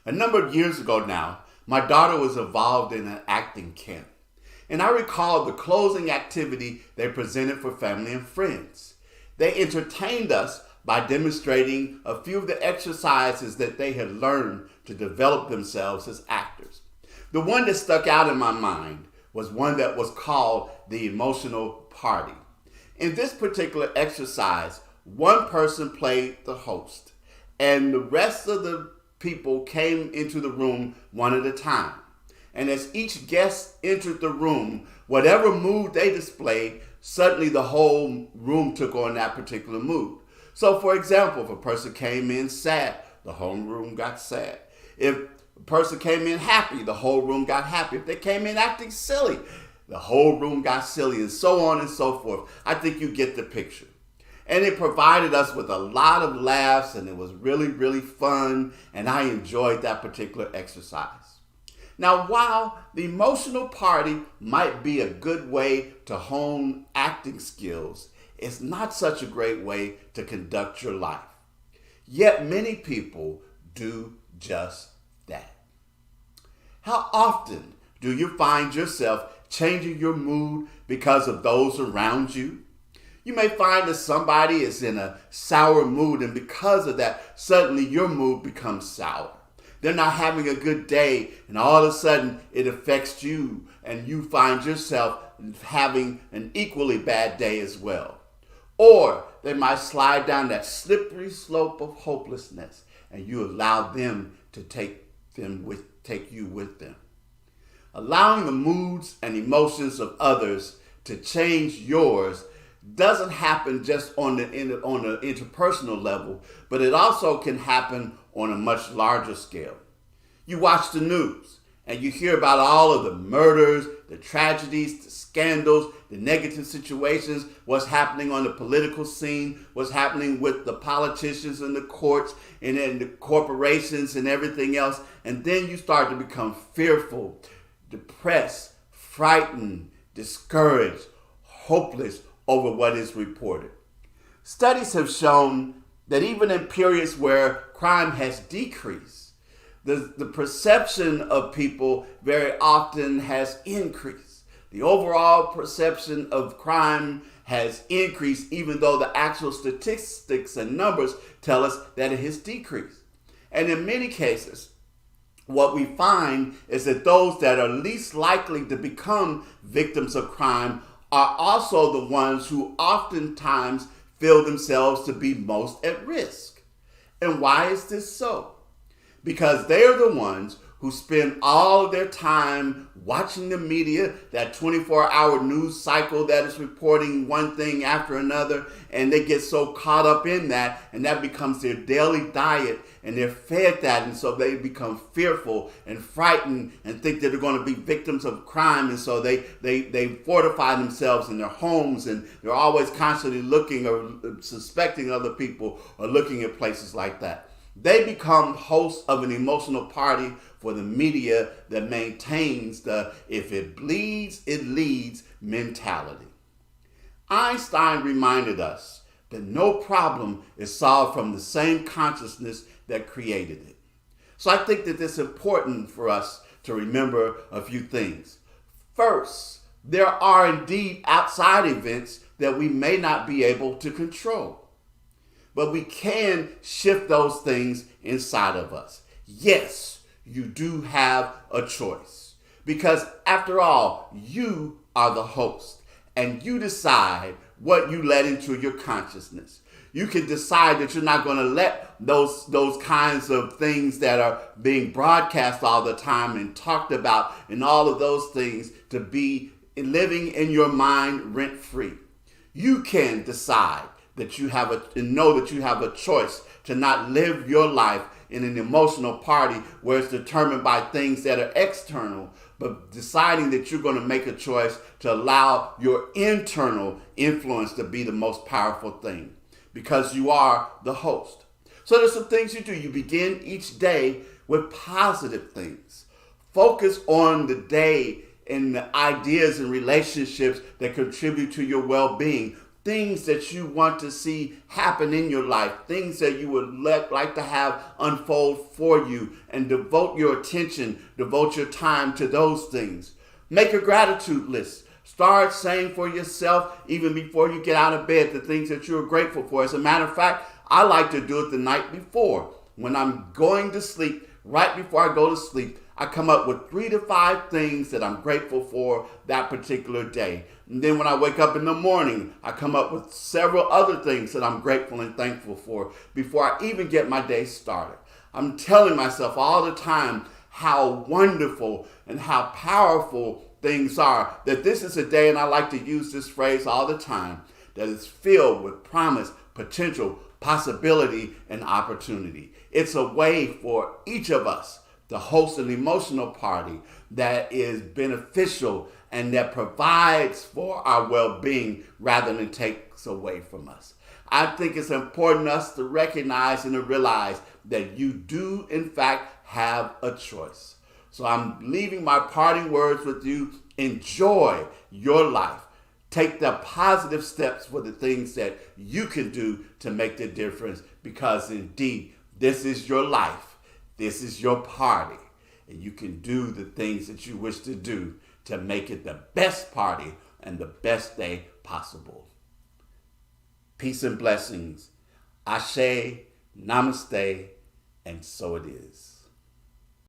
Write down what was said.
A number of years ago now, my daughter was involved in an acting camp. And I recall the closing activity they presented for family and friends. They entertained us by demonstrating a few of the exercises that they had learned to develop themselves as actors. The one that stuck out in my mind was one that was called the emotional party. In this particular exercise, one person played the host, and the rest of the people came into the room one at a time. And as each guest entered the room, whatever mood they displayed, suddenly the whole room took on that particular mood. So for example, if a person came in sad, the whole room got sad. If a person came in happy, the whole room got happy. If they came in acting silly, the whole room got silly, and so on and so forth. I think you get the picture. And it provided us with a lot of laughs, and it was really, really fun, and I enjoyed that particular exercise. Now, while the emotional party might be a good way to hone acting skills, it's not such a great way to conduct your life. Yet many people do just that. How often do you find yourself changing your mood because of those around you? You may find that somebody is in a sour mood, and because of that, suddenly your mood becomes sour. They're not having a good day, and all of a sudden it affects you, and you find yourself having an equally bad day as well. Or they might slide down that slippery slope of hopelessness, and you allow them to take you with them. Allowing the moods and emotions of others to change yours doesn't happen just on the interpersonal level, but it also can happen on a much larger scale. You watch the news and you hear about all of the murders, the tragedies, the scandals, the negative situations, what's happening on the political scene, what's happening with the politicians and the courts and then the corporations and everything else. And then you start to become fearful, depressed, frightened, discouraged, hopeless over what is reported. Studies have shown that even in periods where crime has decreased, the perception of people very often has increased. The overall perception of crime has increased, even though the actual statistics and numbers tell us that it has decreased. And in many cases, what we find is that those that are least likely to become victims of crime are also the ones who oftentimes feel themselves to be most at risk. And why is this so? Because they are the ones who spend all of their time watching the media, that 24-hour news cycle that is reporting one thing after another, and they get so caught up in that, and that becomes their daily diet, and they're fed that, and so they become fearful and frightened and think that they're going to be victims of crime, and so they fortify themselves in their homes, and they're always constantly looking or suspecting other people or looking at places like that. They become hosts of an emotional party for the media that maintains the if it bleeds, it leads mentality. Einstein reminded us that no problem is solved from the same consciousness that created it. So I think that it's important for us to remember a few things. First, there are indeed outside events that we may not be able to control. But we can shift those things inside of us. Yes, you do have a choice. Because after all, you are the host. And you decide what you let into your consciousness. You can decide that you're not going to let those kinds of things that are being broadcast all the time and talked about and all of those things to be living in your mind rent-free. You can decide that you have know that you have a choice to not live your life in an emotional party where it's determined by things that are external, but deciding that you're going to make a choice to allow your internal influence to be the most powerful thing, because you are the host. So there's some things you do. You begin each day with positive things. Focus on the day and the ideas and relationships that contribute to your well-being. things that you want to see happen in your life, things that you would like to have unfold for you, and devote your attention, devote your time to those things. Make a gratitude list. Start saying for yourself, even before you get out of bed, the things that you're grateful for. As a matter of fact, I like to do it the night before. When I'm going to sleep, right before I go to sleep, I come up with 3 to 5 things that I'm grateful for that particular day. And then when I wake up in the morning, I come up with several other things that I'm grateful and thankful for before I even get my day started. I'm telling myself all the time how wonderful and how powerful things are, that this is a day, and I like to use this phrase all the time, that is filled with promise, potential, possibility, and opportunity. It's a way for each of us to host an emotional party that is beneficial and that provides for our well-being rather than takes away from us. I think it's important for us to recognize and to realize that you do, in fact, have a choice. So I'm leaving my parting words with you. Enjoy your life. Take the positive steps for the things that you can do to make the difference, because indeed, this is your life. This is your party. And you can do the things that you wish to do to make it the best party and the best day possible. Peace and blessings. Ashe, namaste, and so it is.